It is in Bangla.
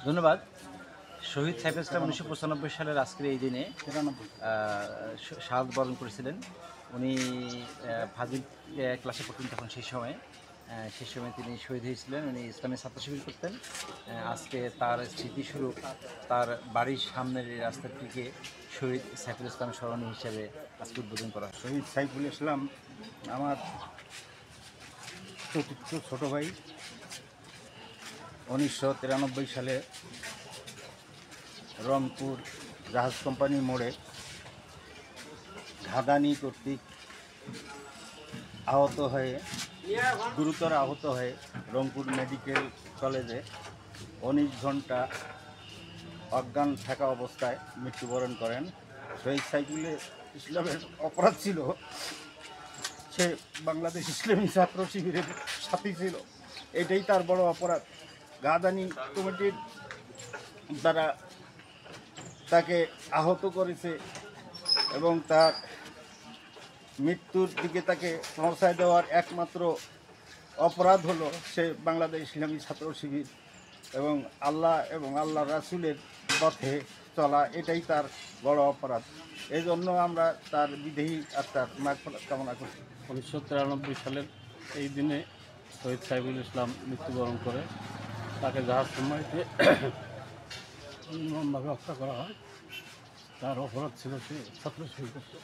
ধন্যবাদ। শহীদ সাইফুল ইসলাম 1995 সালের আজকের এই দিনে শাহাদ বরণ করেছিলেন। উনি ফাজিল ক্লাসে পড়তেন তখন, সেই সময় তিনি শহীদ হয়েছিলেন। উনি ইসলামী ছাত্র শিবির করতেন। আজকে তার স্মৃতিস্বরূপ তার বাড়ির সামনের এই রাস্তাটিকে শহীদ সাইফুল ইসলাম স্মরণী হিসেবে আজকে উদ্বোধন করা। শহীদ সাইফুল ইসলাম আমার চতুর্থ ছোটো ভাই। 1993 সালে রংপুর জাহাজ কোম্পানি মোড়ে ঘাদানি কর্তৃক গুরুতর আহত হয়ে রংপুর মেডিকেল কলেজে 19 ঘন্টা অজ্ঞান থাকা অবস্থায় মৃত্যুবরণ করেন। শহীদ সাইফুল ইসলামের অপরাধ ছিল সে বাংলাদেশ ইসলামী ছাত্র শিবিরের সাথী ছিল, এটাই তার বড় অপরাধ। ঘাদানি কমিটির দ্বারা তাকে আহত করেছে এবং তার মৃত্যুর দিকে তাকে পৌঁছায় দেওয়ার একমাত্র অপরাধ হলো সে বাংলাদেশ ইসলামী ছাত্র শিবির এবং আল্লাহ রাসূলের পথে চলা, এটাই তার বড় অপরাধ। এই জন্য আমরা তার বিদেহী আত্মার মাগফিরাত কামনা করছি। 1993 সালের এই দিনে শহীদ সাইফুল ইসলাম মৃত্যুবরণ করে। তাকে জাহাজ কোম্পানিতে নির্মমভাবে হত্যা করা হয়। তার অপরাধ ছিল সে ছাত্র শিবির করত।